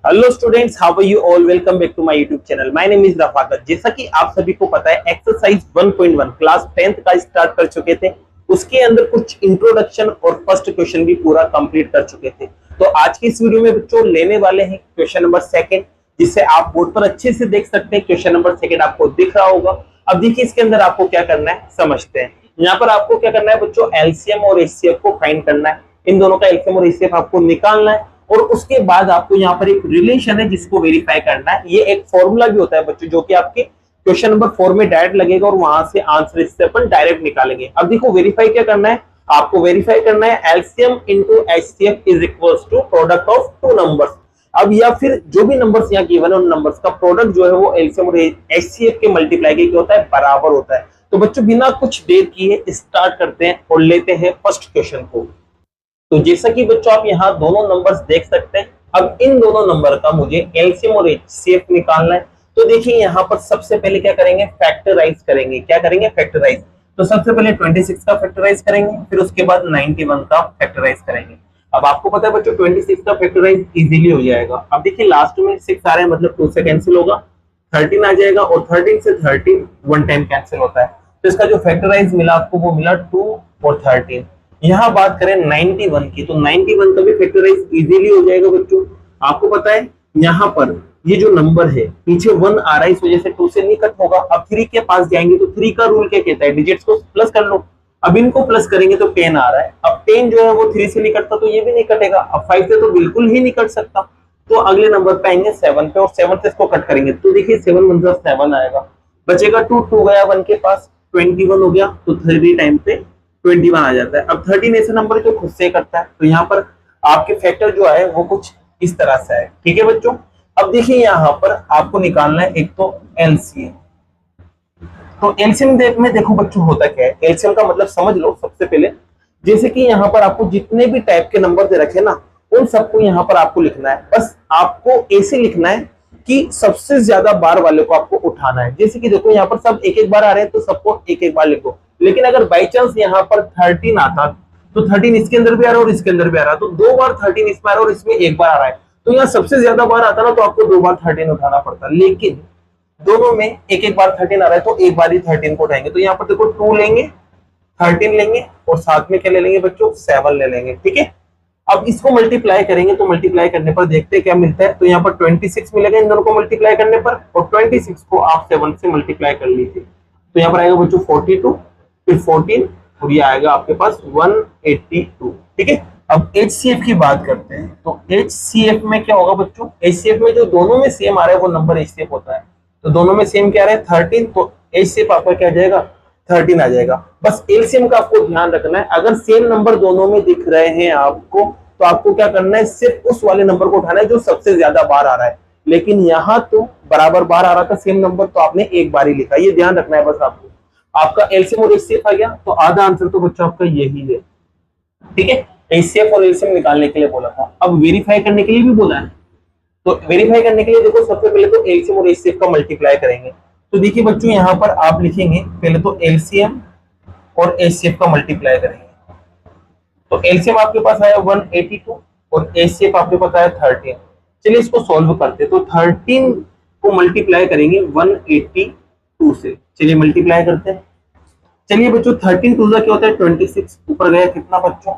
Hello students, how are you all. Welcome back to my YouTube channel. My name is Rafaqat. जैसा कि आप सभी को पता है, एक्सरसाइज 1.1 क्लास 10th का स्टार्ट कर चुके थे। उसके अंदर कुछ इंट्रोडक्शन और फर्स्ट क्वेश्चन भी पूरा कंप्लीट कर चुके थे। तो आज की इस वीडियो में बच्चों लेने वाले हैं क्वेश्चन नंबर सेकंड, जिसे आप बोर्ड पर अच्छे से देख सकते हैं। क्वेश्चन नंबर सेकंड आपको दिख रहा होगा। अब देखिए, इसके अंदर आपको क्या करना है समझते हैं। यहाँ पर आपको क्या करना है बच्चों, एलसीएम और एचसीएफ को फाइंड करना है। इन दोनों का एलसीएम और एचसीएफ आपको निकालना है और उसके बाद आपको यहाँ पर एक रिलेशन है जिसको वेरीफाई करना है। ये एक फॉर्मूला भी होता है बच्चों, जो कि आपके क्वेश्चन नंबर 4 में डायरेक्ट लगेगा और वहां से आंसर इससे अपन डायरेक्ट निकालेंगे। अब देखो, वेरीफाई क्या करना है, आपको वेरीफाई करना है LCM into HCF is equals to product of two numbers. अब या फिर जो भी नंबर्स यहाँ गिवन है उन नंबर्स का प्रोडक्ट जो है वो एलसीएम और एचसीएफ के मल्टीप्लाई के होता है, बराबर होता है। तो बच्चों बिना कुछ देर किए स्टार्ट करते हैं और लेते हैं फर्स्ट क्वेश्चन को। तो जैसा कि बच्चों आप यहाँ दोनों नंबर्स देख सकते हैं। अब इन दोनों नंबर का मुझे एलसीएम और एचसीएफ निकालना है। तो देखिए, यहाँ पर सबसे पहले क्या करेंगे, फैक्टराइज करेंगे। क्या करेंगे, फैक्टराइज। तो सबसे पहले 26 का फैक्टराइज करेंगे, फिर उसके बाद 91 का फैक्टराइज करेंगे। अब आपको पता है बच्चों, 26 का फैक्टराइज इजीली हो जाएगा। अब देखिए, लास्ट में 6 आ रहे हैं, मतलब 2 से कैंसिल होगा, 13 आ जाएगा और 13 से 13 वन टाइम कैंसिल होता है। तो इसका जो फैक्टराइज मिला आपको वो मिला 2 और 13। यहाँ बात करें 91 की, तो 91 का भी फैक्टराइज इजीली हो जाएगा बच्चों। आपको पता है यहाँ पर ये जो नंबर है पीछे 1 आ रहा है, इस वजह से 2 से नहीं कट होगा। अब 3 के पास जाएंगे तो 3 का रूल क्या कहता है, डिजिट्स को प्लस कर लो। अब इनको प्लस करेंगे तो 10 आ रहा है। अब 10 जो है वो 3 से नहीं कटता, तो ये भी नहीं कटेगा। अब 5 से तो बिल्कुल ही नहीं कट सकता। तो अगले नंबर पे आएंगे 7 पे और 7 से इसको कट करेंगे तो देखिए 7 मतलब 7 आएगा, बचेगा 2, 2 गया 1 के पास, 21 हो गया। तो 3 टाइम पे 21 आ जाता है। अब 13 ऐसा नंबर जो खुद से करता है, तो यहाँ पर आपके फैक्टर जो है वो कुछ इस तरह से है। ठीक है बच्चों। अब देखिए, यहाँ पर आपको निकालना है एक तो एलसीएम। तो एलसीएम में देखो बच्चों होता क्या है, एलसीएम का मतलब समझ लो सबसे पहले। जैसे कि यहाँ पर आपको जितने भी टाइप के नंबर दे रखे ना, उन सबको यहाँ पर आपको लिखना है। बस आपको ऐसे लिखना है कि सबसे ज्यादा बार वाले को आपको उठाना है। जैसे कि देखो, यहाँ पर सब एक एक बार आ रहे हैं तो सबको एक एक बार लिखो। लेकिन अगर बाई चांस यहाँ पर 13 आता, तो 13 इसके अंदर भी आ रहा है और इसके अंदर भी आ रहा है, तो 2 बार 13 इसमें आ रहा है और इसमें 1 बार आ रहा है। तो यहाँ सबसे ज्यादा बार आता ना, तो आपको 2 बार 13 उठाना पड़ता। लेकिन दोनों में एक एक बार 13 आ रहा है, तो एक बार ही 13 को उठाएंगे। तो यहाँ पर देखो 2 लेंगे, 13 लेंगे और साथ में क्या ले लेंगे बच्चों, 7 ले लेंगे। ठीक है। अब इसको मल्टीप्लाई करेंगे, तो मल्टीप्लाई करने पर देखते हैं क्या मिलता है। तो यहाँ पर 26 मिलेगा इन दोनों को मल्टीप्लाई करने पर, और 26 को आप 7 से मल्टीप्लाई कर लीजिए। तो यहाँ पर आएगा बच्चों 42, फिर 14 और ये आएगा आपके पास 182। ठीक है। अब एचसीएफ की बात करते हैं। तो एचसीएफ में क्या होगा बच्चों, एचसीएफ में जो दोनों में सेम आ रहा है वो नंबर एचसीएफ होता है। तो दोनों में सेम क्या आ रहा है, 13, तो एचसीएफ आपका क्या आ जाएगा, 13 आ जाएगा। बस एलसीएम का आपको ध्यान रखना है, अगर सेम नंबर दोनों में दिख रहे हैं आपको, तो आपको क्या करना है, सिर्फ उस वाले नंबर को उठाना है जो सबसे ज्यादा बार आ रहा है। लेकिन यहाँ तो बराबर बार आ रहा था सेम नंबर, तो आपने एक बार ही लिखा। ये ध्यान रखना है बस आपको। आपका एलसीएम और एचसीएफ आ गया, तो आधा आंसर तो बच्चों आपका यही है। ठीक है। एचसीएफ और एलसीएम निकालने के लिए बोला था, अब वेरीफाई करने के लिए भी बोला है। तो वेरीफाई करने के लिए देखो, सबसे पहले तो एलसीएम और एचसीएफ का मल्टीप्लाई करेंगे। तो देखिए बच्चों, यहाँ पर आप लिखेंगे पहले तो एलसीएम और एचसीएफ का मल्टीप्लाई करेंगे। तो एलसीएम आपके पास आया 182 और एचसीएफ आपके पास आया 13। चलिए इसको सॉल्व करते हैं। तो 13 को मल्टीप्लाई करेंगे 182 से। चलिए मल्टीप्लाई करते हैं। चलिए बच्चों, 13 टू क्या होता है 26, ऊपर गया कितना बच्चों,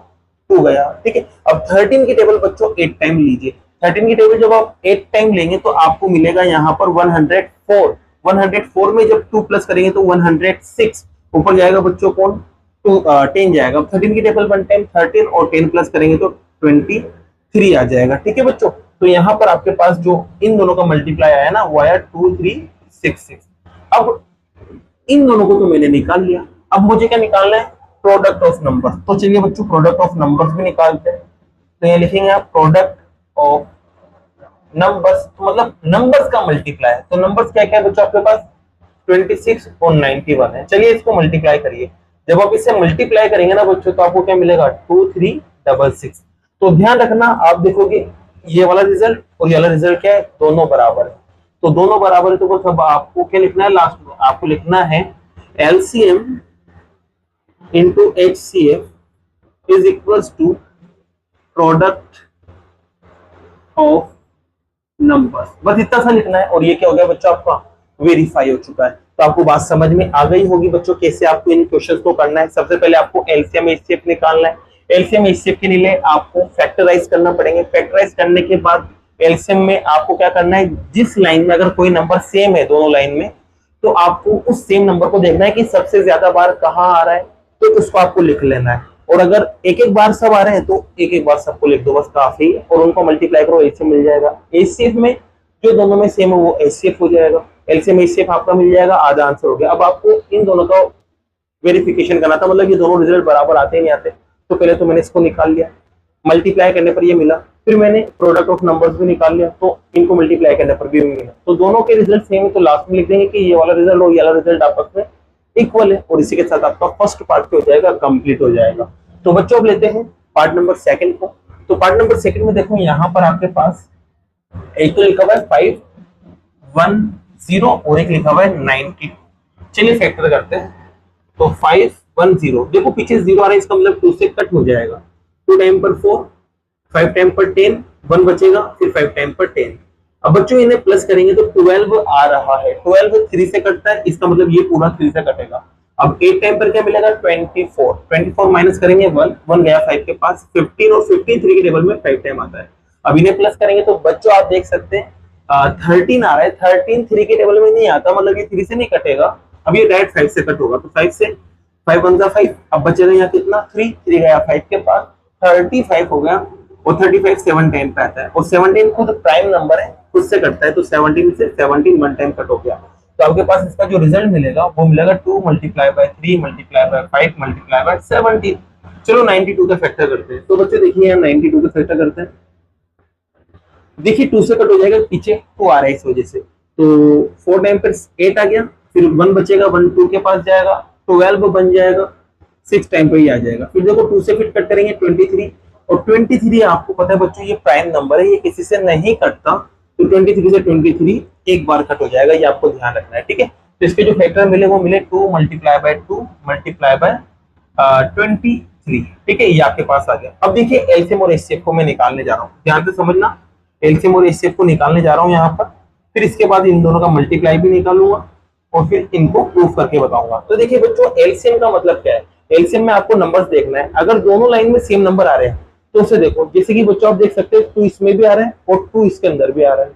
2 गया। ठीक है। अब 13 की टेबल बच्चों 8 टाइम लीजिए। 13 की टेबल जब आप 8 टाइम लेंगे तो आपको मिलेगा यहाँ पर 104। 104 में जब 2 प्लस करेंगे तो 106, ऊपर जाएगा बच्चों कौन, 10 जाएगा। अब 13 की टेबल 1 टाइम 13 और 10 प्लस करेंगे तो 23 आ जाएगा। ठीक है बच्चों। तो यहाँ पर आपके पास जो इन दोनों का मल्टीप्लाई आया ना, वो आया 2366। अब इन दोनों को तो मैंने निकाल लिया। अब मुझे क्या निकालना है, प्रोडक्ट ऑफ नंबर। तो चलिए बच्चों, प्रोडक्ट ऑफ नंबर्स भी निकालते हैं। तो ये लिखेंगे आप प्रोडक्ट ऑफ नंबर्स, तो मतलब नंबर्स का मल्टीप्लाई है। तो नंबर्स क्या क्या है बच्चों आपके पास, 26 और 91 है। चलिए इसको मल्टीप्लाई करिए। जब आप इसे मल्टीप्लाई करेंगे ना बच्चों, तो आपको क्या मिलेगा, 2366। तो ध्यान रखना, आप देखोगे ये वाला रिजल्ट और ये वाला रिजल्ट क्या है, दोनों बराबर है। तो दोनों बराबर है, तो बस अब आपको क्या लिखना है, लास्ट में आपको लिखना है LCM into HCF is equals to product of numbers, बस इतना सा लिखना है और ये क्या हो गया बच्चों आपका वेरीफाई हो चुका है। तो आपको बात समझ में आ गई होगी बच्चों कैसे आपको इन क्वेश्चंस को करना है। सबसे पहले आपको एलसीएम एचसीएफ निकालना है। एलसीएम एचसीएफ के लिए आपको फैक्टराइज करना पड़ेंगे। फैक्टराइज करने के बाद एलसीएम में आपको क्या करना है, जिस लाइन में अगर कोई नंबर सेम है दोनों लाइन में, तो आपको उस सेम नंबर को देखना है कि सबसे ज्यादा बार कहाँ आ रहा है, तो उसको आपको लिख लेना है। और अगर एक एक बार सब आ रहे हैं तो एक एक बार सबको लिख दो, बस काफी है। और उनको मल्टीप्लाई करो, एचसीएफ मिल जाएगा। एचसीएफ में जो दोनों में सेम है वो एचसीएफ हो जाएगा। एलसीएम एचसीएफ आपका मिल जाएगा, आधा आंसर हो गया। अब आपको इन दोनों का वेरिफिकेशन करना था, मतलब ये दोनों रिजल्ट बराबर आते नहीं आते। तो पहले तो मैंने इसको निकाल लिया, मल्टीप्लाई करने पर ये मिला। फिर मैंने प्रोडक्ट ऑफ नंबर्स भी निकाल लिया, तो इनको मल्टीप्लाई करने पर भी मिला। तो दोनों के रिजल्ट सेम है, तो लास्ट में लिख देंगे कि ये वाला रिजल्ट और ये वाला रिजल्ट आपस में इक्वल है। और इसी के साथ आपका फर्स्ट पार्ट हो जाएगा, कंप्लीट हो जाएगा। तो बच्चों अब लेते हैं पार्ट नंबर सेकंड को। तो पार्ट नंबर सेकंड में देखो यहाँ पर आपके पास एक तो लिखा हुआ है 510 और एक लिखा हुआ है 90। चलिए फैक्टर करते हैं। तो 510, देखो पीछे 0 आ रहा है, इसका मतलब 2 से कट हो जाएगा। 2 टाइम पर 4, 5 टाइम पर 10, 1 बचेगा, फिर 5 टाइम पर 10। अब बच्चों इन्हें प्लस करेंगे तो 12 आ रहा है। 12 3 से कटता है, इसका मतलब ये पूरा 3 से कटेगा। अब 8 टाइम पर क्या मिलेगा, 24। 24 माइनस करेंगे 1 गया 5 के पास, 15 और 15 3 के टेबल में 5 टाइम आता है। अब इन्हें प्लस करेंगे तो बच्चों आप देख सकते हैं 13 आ रहा है। 13 3 के टेबल में नहीं आता, मतलब ये 3 से नहीं कटेगा। अब ये डायरेक्ट 5 से कट होगा, तो 5 से 5 1 5। अब बचेगा यहाँ कितना, 3 गया 5 के पास, 35 हो गया। और 35 7 टाइम पे आता है, और 17 खुद प्राइम नंबर है, खुद से कटता है। तो 17 से 17 1 टाइम कट हो गया। तो आपके पास इसका जो रिजल्ट मिलेगा वो मिलेगा 2 multiply by 3 multiply by 5 multiply by 17। चलो 92 का फैक्टर करते हैं। तो बच्चों देखिए यहाँ 92 का फैक्टर करते हैं। देखिए 2 से कट हो जाएगा, पीछे 2 आ रहा है इस वजह से। तो 4 टाइम पर 8 आ गया, फिर 1 बचेगा, 1 2 के पास जाएगा, 12 बन जाएगा, 6 टाइम पर ही आ जाएगा। फिर देखो 2 से फिर कट करेंगे 23, और 23 आपको पता है बच्चों ये प्राइम नंबर है, ये किसी से नहीं कटता। तो 23 से 23 एक बार कट हो जाएगा, ये आपको ध्यान रखना है, ठीक है। तो इसके जो फैक्टर मिले वो मिले 2 मल्टीप्लाई बाय 2 मल्टीप्लाई बाय 23, ठीक है, ये आपके पास आ गया। अब देखिए एलसीएम और एचसीएफ को मैं निकालने जा रहा हूँ, ध्यान से समझना। एलसीएम और एचसीएफ को निकालने जा रहा हूँ यहाँ पर, फिर इसके बाद इन दोनों का मल्टीप्लाई भी निकालूंगा और फिर इनको प्रूफ करके बताऊंगा। तो देखिए बच्चों एलसीएम का मतलब क्या है, एलसीएम में आपको नंबर्स देखना है। अगर दोनों लाइन में सेम नंबर आ रहे हैं तो उसे देखो, जैसे कि बच्चों आप देख सकते हैं 2 इसमें भी आ रहा है और 2 इसके अंदर भी आ रहा है।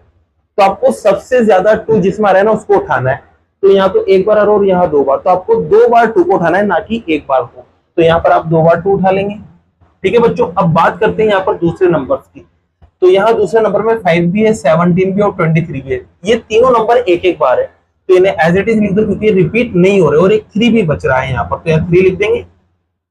तो आपको सबसे ज्यादा 2 जिसमें आ रहा है ना उसको उठाना है। तो यहाँ तो एक बार आ रहा है और यहाँ 2 बार, तो आपको 2 बार 2 को उठाना है, ना कि एक बार को। तो यहाँ पर आप 2 बार 2 उठा लेंगे, ठीक है बच्चों। अब बात करते हैं यहाँ पर दूसरे नंबर की। तो यहाँ दूसरे नंबर में 5 भी है, 17 भी और 23 भी है। ये तीनों नंबर एक एक बार है, तो इन्हें एज इट इज लिख दो क्योंकि रिपीट नहीं हो रहे। और एक 3 भी बच रहा है यहाँ पर, तो यहाँ 3 लिख देंगे,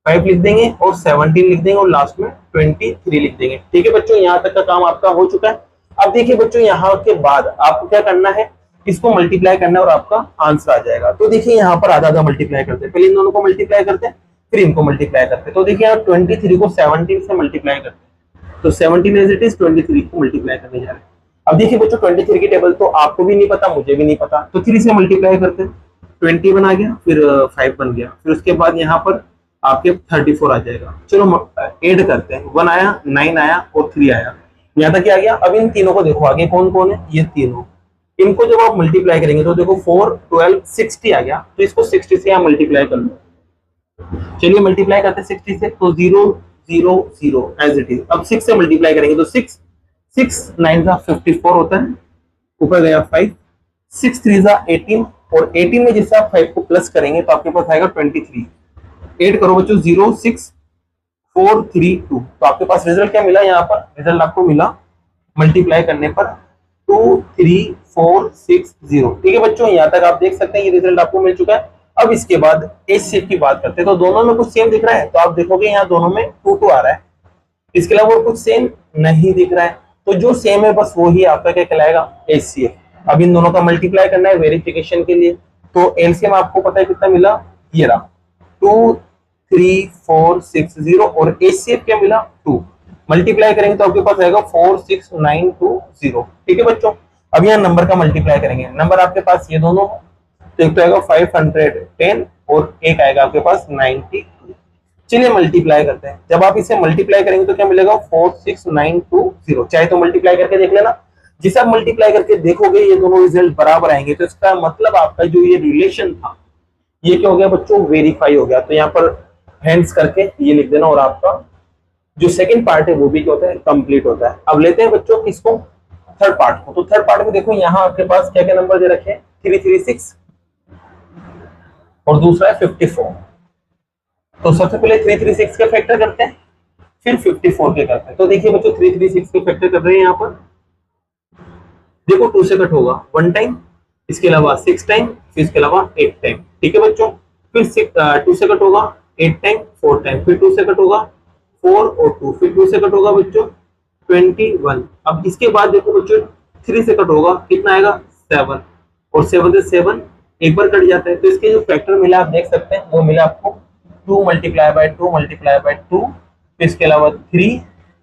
5 लिख देंगे और 17 लिख देंगे और लास्ट में 23 लिख देंगे, ठीक है बच्चों। यहाँ तक का काम आपका हो चुका है। अब देखिए बच्चों यहाँ के बाद आपको क्या करना है, इसको मल्टीप्लाई करना है और आपका आंसर आ जाएगा। तो देखिए यहाँ पर आधा आधा मल्टीप्लाई करते हैं, पहले इन दोनों को मल्टीप्लाई करते हैं फिर इनको मल्टीप्लाई करते हैं। तो देखिए यहाँ 23 को 17 से मल्टीप्लाई करते हैं, तो 17 एज इट इज 23 को मल्टीप्लाई करने जा रहे हैं। अब देखिए बच्चों 23 की टेबल तो आपको भी नहीं पता, मुझे भी नहीं पता, तो 3 से मल्टीप्लाई करते हैं। 20 बन आ गया, फिर 5 बन गया, फिर उसके बाद यहाँ पर आपके 34 आ जाएगा। चलो ऐड करते हैं, 1 आया, 9 आया और 3 आया, यहाँ तक क्या आ गया। अब इन तीनों को देखो आगे कौन कौन है, ये तीनों। इनको जब आप मल्टीप्लाई करेंगे तो देखो 4 12 60 आ गया, तो इसको 60 से यहाँ मल्टीप्लाई कर लो। चलिए मल्टीप्लाई करते हैं 60 से, तो 0 0 0 एज इट इज। अब 6 से मल्टीप्लाई करेंगे तो 6 9 का 54 होता है, ऊपर गया 5, 6 3 का 18 और 18 में जैसे आप 5 को प्लस करेंगे तो आपके पास आएगा 23। ऐड करो बच्चों 0 6 4 3 2, तो आपके पास रिजल्ट क्या मिला, यहाँ पर रिजल्ट आपको मिला मल्टीप्लाई करने पर 2 3 4 6 0, ठीक है बच्चों। यहाँ तक आप देख सकते हैं ये रिजल्ट आपको मिल चुका है। अब इसके बाद एचसीएफ की बात करते हैं, तो दोनों में कुछ सेम दिख रहा है, तो आप देखोगे यहाँ दोनों में 2 2 आ रहा है, इसके अलावा और कुछ सेम नहीं दिख रहा है। तो जो सेम है बस वो ही आपका क्या कहलाएगा, एचसीएफ। अब इन दोनों का मल्टीप्लाई करना है वेरिफिकेशन के लिए। तो एलसीएम आपको पता है कितना मिला, ये रहा 2 3 4 6 0 और एचसीएफ क्या मिला 2। मल्टीप्लाई करेंगे तो आपके पास आएगा 4 6 9 2 0, ठीक है बच्चों। अब यहाँ नंबर का मल्टीप्लाई करेंगे, नंबर आपके पास ये दोनों, तो एक तो आएगा 510 और एक आएगा आपके पास 92। चलिए मल्टीप्लाई करते हैं। जब आप इसे मल्टीप्लाई करेंगे तो क्या मिलेगा 4 6 9 2 0, चाहे तो मल्टीप्लाई करके देख लेना, जिसे आप मल्टीप्लाई करके देखोगे ये दोनों रिजल्ट बराबर आएंगे, तो इसका मतलब आपका जो ये रिलेशन था ये क्या हो गया बच्चों, वेरीफाई हो गया। तो यहाँ पर हैंड्स करके ये लिख देना, और आपका जो सेकंड पार्ट है वो भी क्या होता है, कंप्लीट होता है। अब लेते हैं बच्चों किसको, थर्ड पार्ट को। तो थर्ड पार्ट में देखो यहाँ आपके पास क्या क्या नंबर दे रखे हैं, 336 और दूसरा है 54। तो सबसे पहले 336 के फैक्टर करते हैं, फिर 54 के करते हैं। तो देखिए बच्चों 336 के फैक्टर कर रहे हैं यहाँ पर, देखो 2 से कट होगा 1 टाइम, इसके अलावा 6 टाइम, फिर इसके अलावा 8 टाइम। ठीक है बच्चों, फिर 2 से कट होगा 8 टाइम, 4 टाइम, फिर 2 से कट होगा 4 और 2, फिर 2 से कट होगा बच्चों 21। अब इसके बाद देखो बच्चों 3 से कट होगा, कितना आएगा 7, और 7 से 7 एक बार कट जाता है। तो इसके जो फैक्टर मिला आप देख सकते हैं, वो मिला आपको 2 मल्टीप्लाई बाय 2 मल्टीप्लाई बाय 2, फिर इसके अलावा 3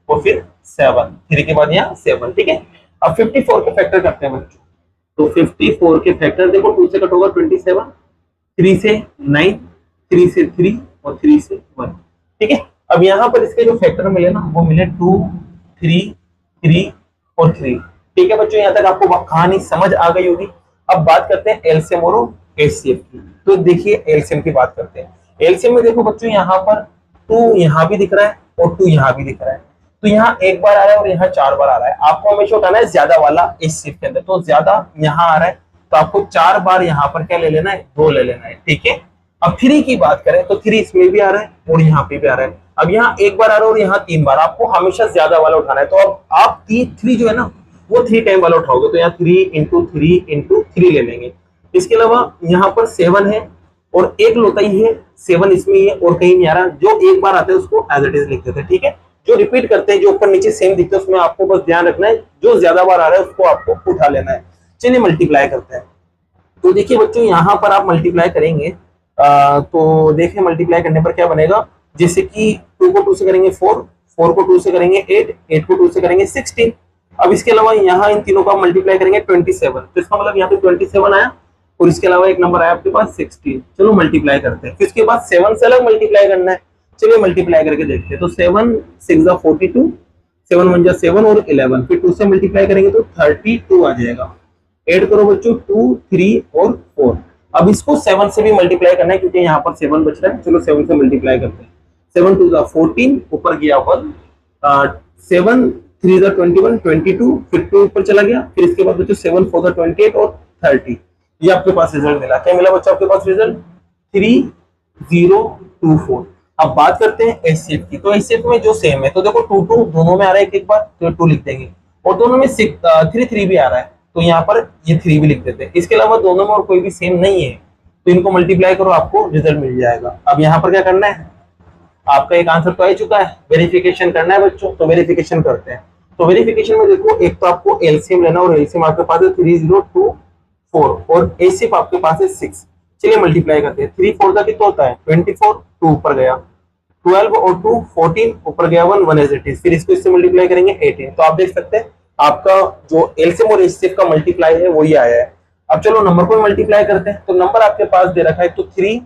और फिर 7, 3 के बाद यहाँ 7। ठीक है, अब 54 के फैक्टर करते हैं बच्चों। तो 54 के फैक्टर देखो, 2 से कट होगा 27, 3 से 9, 3 से 3 और 3 से 1। ठीक है, अब यहाँ पर इसके जो फैक्टर मिले ना वो मिले 2, 3, 3 और 3। ठीक है बच्चों, यहाँ तक आपको कहानी समझ आ गई होगी। अब बात करते हैं एलसीएम और एचसीएफ की। तो देखिए एलसीएम की बात करते हैं। एलसीएम में देखो बच्चों यहाँ पर 2 यहाँ भी दिख रहा है और 2 यहाँ भी दिख रहा है। तो यहाँ एक बार आ रहा है और यहाँ 4 बार आ रहा है। आपको हमेशा उठाना है ज्यादा वाला एचसीएफ के अंदर, तो ज्यादा यहाँ आ रहा है तो आपको 4 बार यहाँ पर क्या ले लेना है, 2 ले लेना है। ठीक है, अब 3 की बात करें तो 3 इसमें भी आ रहा है और यहाँ पे भी आ रहा है। अब यहाँ एक बार आ रहा है और यहाँ 3 बार, आपको हमेशा ज्यादा वाला उठाना है। तो अब आप 3 जो है ना वो 3 टाइम वाला उठाओगे, तो यहाँ 3 इंटू 3 इंटू 3 ले लेंगे। इसके अलावा यहाँ पर 7 है और एक लोता ही है, 7 इसमें ही है और कहीं नहीं आ रहा। जो एक बार आता है उसको एज इट इज लिख देते हैं। ठीक है, जो रिपीट करते हैं जो ऊपर नीचे सेम दिखते हैं उसमें आपको बस ध्यान रखना है, जो ज्यादा बार आ रहा है उसको आपको उठा लेना है। चलिए मल्टीप्लाई करते हैं। तो देखिए बच्चों यहाँ पर आप मल्टीप्लाई करेंगे, तो देखिए मल्टीप्लाई करने पर क्या बनेगा, जैसे कि 2 को 2 से करेंगे 4, 4 को 2 से करेंगे 8, 8 को 2 से करेंगे 16। अब इसके अलावा यहाँ इन तीनों का मल्टीप्लाई करेंगे 27, तो इसका मतलब यहाँ पे 27 आया और इसके अलावा एक नंबर आया आपके पास 16। चलो मल्टीप्लाई करते हैं, फिर इसके बाद 7 से अलग मल्टीप्लाई करना है। चलिए मल्टीप्लाई करके देखते हैं। तो 7 6 42, 7 1 7 और 11, फिर 2 से मल्टीप्लाई करेंगे तो 32 आ जाएगा। ऐड करो बच्चों 2, 3 और 4। अब इसको 7 से भी मल्टीप्लाई करना है क्योंकि यहाँ पर 7 बच रहा है। चलो 7 से मल्टीप्लाई करते हैं। 7 2 14, ऊपर गया 1, 7 3 21, 22, फिर 2 ऊपर चला गया। फिर इसके बाद बच्चों 7 4 28 और 30। ये आपके पास रिजल्ट मिला। क्या मिला बच्चों आपके पास रिजल्ट, 3024। अब बात करते हैं एचसीएफ की। तो एचसीएफ में जो सेम है, तो देखो 2 2 दोनों में आ रहा है एक बार, तो 2 लिख देंगे, और दोनों में 3 3 भी आ रहा है तो यहाँ पर ये 3 भी लिख देते हैं। इसके अलावा दोनों में और कोई भी सेम नहीं है तो इनको मल्टीप्लाई करो, आपको रिजल्ट मिल जाएगा। अब यहाँ पर क्या करना है, आपका एक आंसर तो आ चुका है, वेरिफिकेशन करना है बच्चों। तो वेरिफिकेशन करते हैं। तो वेरिफिकेशन में देखो एक तो आपको एलसीएम लेना, और एलसीएम आपके पास है 3024 और एचसीएफ आपके पास है 6। चलिए मल्टीप्लाई करते हैं। 3 4 का कितना होता है 24, 2 ऊपर गया 12 और 2 14, ऊपर गया 1 1 एज इट इज। फिर इसको इससे मल्टीप्लाई करेंगे 18। तो आप देख सकते हैं आपका जो एलसीएम और एचसीएफ का मल्टीप्लाई है वही आया है। अब चलो नंबर को मल्टीप्लाई करते हैं। तो नंबर आपके पास दे रखा है तो 3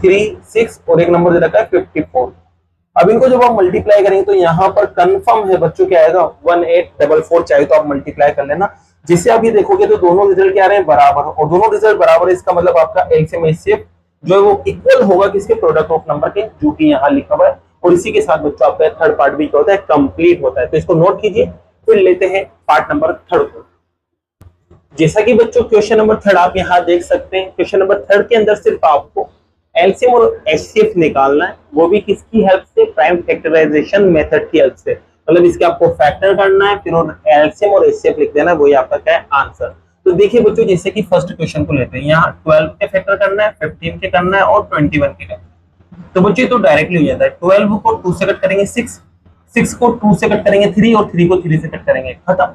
3 6 और एक नंबर दे रखा है 54। अब इनको जब आप मल्टीप्लाई करेंगे तो यहाँ पर कंफर्म है बच्चों क्या आएगा 1844। चाहे तो आप मल्टीप्लाई कर लेना, जिससे आप ये देखोगे तो दोनों रिजल्ट क्या आ रहे हैं बराबर, और दोनों रिजल्ट बराबर है। इसका मतलब आपका एलसीएम एचसीएफ जो है वो इक्वल होगा किसके, प्रोडक्ट ऑफ नंबर के, जो कि यहाँ लिखा हुआ है। और इसी के साथ बच्चों आपका थर्ड पार्ट भी क्या होता है, कंप्लीट होता है। तो इसको नोट कीजिए। फिर लेते हैं पार्ट नंबर 3 को। जैसा कि बच्चों क्वेश्चन नंबर 3 आप यहाँ देख सकते हैं। क्वेश्चन नंबर 3 के अंदर सिर्फ आपको एलसीएम और एचसीएफ निकालना है, वो भी किसकी हेल्प से, प्राइम फैक्टराइजेशन मेथड की हेल्प से। मतलब इसके आपको फैक्टर करना है, फिर एलसीएम और एचसीएफ लिख देना है, वही आपका क्या है आंसर। तो देखिए बच्चों जैसे कि फर्स्ट क्वेश्चन को लेते हैं, यहाँ 12 के फैक्टर करना है, 15 के करना है और 21 के करना है। तो बच्चों तो डायरेक्टली हो जाता है। 12 को 2 से कट करेंगे 6, 6 को 2 से कट करेंगे 3 और 3 को 3 से कट करेंगे, खत्म।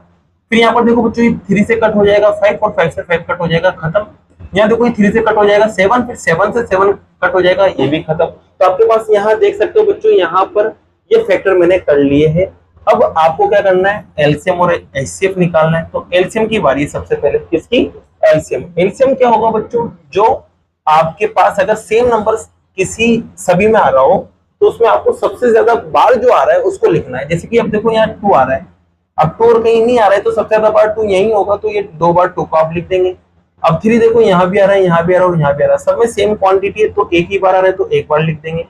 फिर यहाँ पर देखो बच्चों 3 से कट हो जाएगा 5 और 5 से 5 कट हो जाएगा, खत्म। यहाँ देखो 3 से कट हो जाएगा 7, फिर 7 से 7 कट हो जाएगा, ये भी खत्म। तो आपके पास यहाँ देख सकते हो बच्चों, यहाँ पर ये फैक्टर मैंने कर लिए हैं। अब आपको क्या करना है, एलसीएम और एचसीएफ निकालना है। तो एलसीएम की बारी है सबसे पहले, किसकी, एलसीएम। एलसीएम क्या होगा बच्चों, जो आपके पास अगर सेम नंबर किसी सभी में आ रहा हो तो उसमें आपको सबसे ज्यादा बार जो आ रहा है उसको लिखना है। जैसे कि अब देखो यहाँ 2 आ रहा है अब 2 और कहीं नहीं आ रहा है तो सबसे ज्यादा बार 2 यही होगा, तो ये 2 बार 2 को आप लिख देंगे। अब 3 देखो यहाँ भी आ रहा है, यहाँ भी आ रहा है और यहाँ भी आ रहा है, सब में सेम क्वांटिटी है तो एक ही बार आ रहा है तो एक बार लिख देंगे।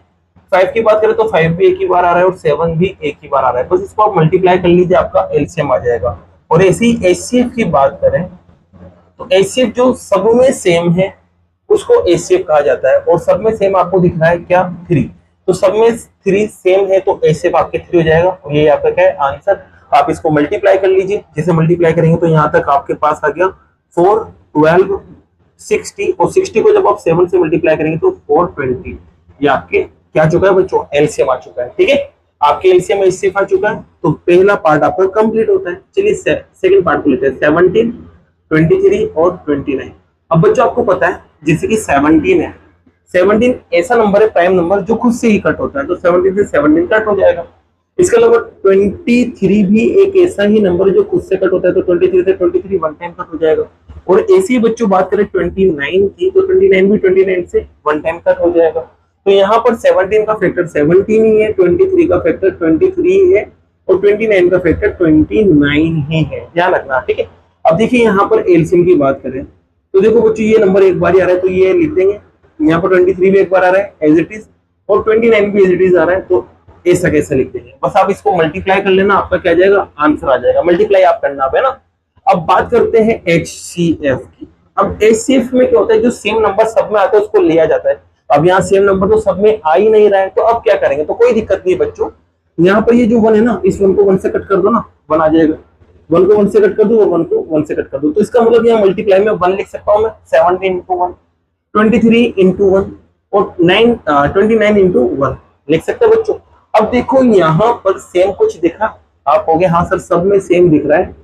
5 की बात करें तो 5 भी एक ही बार आ रहा है और 7 भी एक ही बार आ रहा है, बस इसको आप मल्टीप्लाई कर लीजिए, आपका एलसीएम आ जाएगा। और ऐसी एचसीएफ की बात करें तो एचसीएफ जो सब में सेम है उसको एचसीएफ कहा जाता है, और सब में सेम आपको दिख रहा है क्या 3, तो सब में 3 सेम है तो एचसीएफ आपके 3 हो जाएगा, और ये आपका क्या है आंसर। आप इसको मल्टीप्लाई कर लीजिए, जैसे मल्टीप्लाई करेंगे तो यहाँ तक आपके पास आ गया 4, 12, 60, और 60 को जब आप 7 से मल्टीप्लाई करेंगे तो 420, ये आपके क्या आ चुका है बच्चों, एलसीएम आ चुका है। ठीक है, आपके एलसीएम एचसीएफ आ चुका है, तो पहला पार्ट आपका कंप्लीट होता है। चलिए सेकंड पार्ट को लेते हैं, 17, 23 और 29। अब बच्चों आपको पता है जैसे कि 17 है, 17 ऐसा नंबर है प्राइम नंबर जो खुद से ही कट होता है, तो 17 से 17 कट हो जाएगा। इसके अलावा 23 भी एक ऐसा ही नंबर है जो खुद से कट होता है, तो 23 से 23 वन टाइम कट हो जाएगा। और ऐसे ही बच्चों बात करें 29 की, तो 29 भी 29 से वन टाइम कट हो जाएगा। तो यहाँ पर 17 का फैक्टर 17 ही है, 23 का फैक्टर 23 है और 29 का फैक्टर 29 ही है, ध्यान रखना। ठीक है, अब देखिए यहाँ पर एलसीएम की बात करें तो देखो बच्चों ये नंबर एक बार ही आ रहा है तो ये लिख देंगे, यहाँ पर 23 भी एक बार आ रहा है एज इट इज, और 29 भी एज इट इज आ रहा है, तो ऐसा कैसे लिख देंगे, बस आप इसको मल्टीप्लाई कर लेना, आपका क्या आ जाएगा आंसर आ जाएगा, मल्टीप्लाई आप करना है ना। अब बात करते हैं एचसीएफ की। अब एचसीएफ में क्या होता है, जो सेम नंबर सब में आता है उसको लिया जाता है। अब यहाँ सेम नंबर तो सब में आ ही नहीं रहा है, तो अब क्या करेंगे, तो कोई दिक्कत नहीं है बच्चों, यहाँ पर ये जो 1 है ना, इस 1 को 1 से कट कर दो ना, 1 आ जाएगा, 1 को 1 से कट कर दो और 1 को 1 से कट कर दो, तो इसका मतलब यहाँ मल्टीप्लाई में 1 लिख सकता हूँ मैं, 17 इंटू 1, 23 इंटू 1 और 29 इंटू 1 लिख सकते हैं बच्चों। अब देखो यहाँ पर सेम कुछ दिखा, आप हो गए हाँ सर सब में सेम दिख रहा है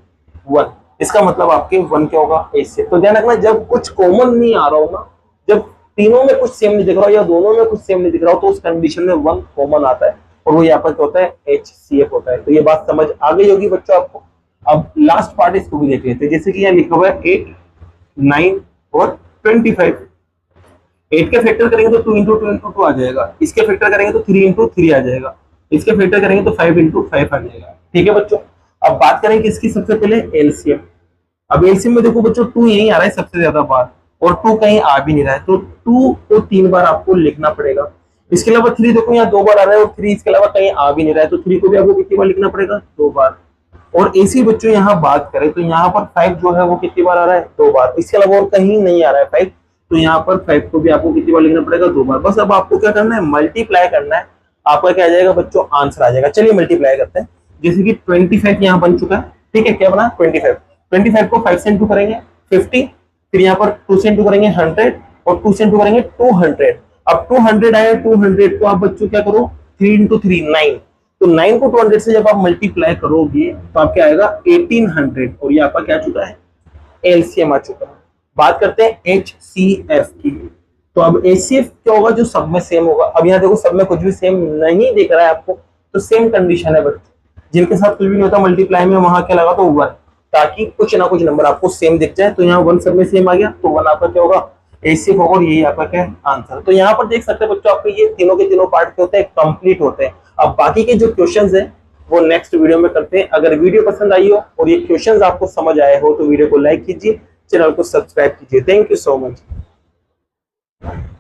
1, इसका मतलब आपके 1 क्या होगा एचसीएफ। तो ध्यान रखना जब कुछ कॉमन नहीं आ रहा हो ना, जब तीनों में कुछ सेम नहीं दिख रहा हो या दोनों में कुछ सेम नहीं दिख रहा हो, तो उस कंडीशन में 1 कॉमन आता है और वो यहाँ पर क्या होता है एचसीएफ होता है। तो ये बात समझ आ गई होगी बच्चों आपको। अब लास्ट पार्ट इसको भी देख लेते हैं, जैसे कि यहाँ लिखा हुआ है 8, 9 और 25। 8 के फैक्टर करेंगे तो 2 इंटू 2 इंटू 2 आ जाएगा, इसके फैक्टर करेंगे तो 3 इंटू 3 आ जाएगा, इसके फैक्टर करेंगे तो 5 इंटू 5 आ जाएगा। ठीक है बच्चों, अब बात करेंगे इसकी सबसे पहले एलसीएम। अब एलसीएम में देखो बच्चों 2 यही आ रहा है सबसे ज्यादा बार, और 2 कहीं आ भी नहीं रहा है, तो 2 को 3 बार आपको लिखना पड़ेगा। इसके अलावा 3 देखो यहाँ 2 बार आ रहा है और 3 इसके अलावा कहीं आ भी नहीं रहा है, तो 3 को भी आपको कितनी बार लिखना पड़ेगा 2 बार। और ऐसे बच्चों यहाँ बात करें तो यहाँ पर 5 जो है वो कितनी बार आ रहा है 2 बार, इसके अलावा और कहीं नहीं आ रहा है 5, तो यहाँ पर 5 को भी आपको कितनी बार लिखना पड़ेगा 2 बार। बस अब आपको क्या करना है मल्टीप्लाई करना है, आपका क्या आ जाएगा बच्चों आंसर आ जाएगा। चलिए मल्टीप्लाई करते हैं, जैसे कि 25 यहाँ बन चुका है। ठीक है, क्या बना 25 को 5 से इंटू करेंगे 50, फिर यहाँ पर 2 से इंटू करेंगे 100 और 2 से इंटू करेंगे 200। अब 200 आया, 200 को आप बच्चों क्या करो 3 इंटू 3 9, तो 9 को 200 से जब आप मल्टीप्लाई करोगे तो आपके आएगा 1800, और ये आपका क्या आ चुका है एलसीएम आ चुका है। बात करते हैं एचसीएफ की। तो अब एचसीएफ क्या होगा, जो सब में सेम होगा। अब यहाँ देखो सब में कुछ भी सेम नहीं दिख रहा है आपको, तो सेम कंडीशन है बच्चों, जिनके साथ कुछ भी नहीं होता मल्टीप्लाई में वहां क्या लगा तो 1, ताकि कुछ ना कुछ नंबर आपको सेम दिख जाए। तो यहाँ 1 सब में सेम आ गया, तो 1 आपका क्या होगा एचसीएफ होगा, और यही आपका क्या आंसर। तो यहाँ पर देख सकते हैं बच्चों आपके ये तीनों के तीनों पार्ट के होते हैं कंप्लीट होते हैं। अब बाकी के जो क्वेश्चंस हैं वो नेक्स्ट वीडियो में करते हैं। अगर वीडियो पसंद आई हो और ये क्वेश्चंस आपको समझ आए हो तो वीडियो को लाइक कीजिए, चैनल को सब्सक्राइब कीजिए। Thank you so much.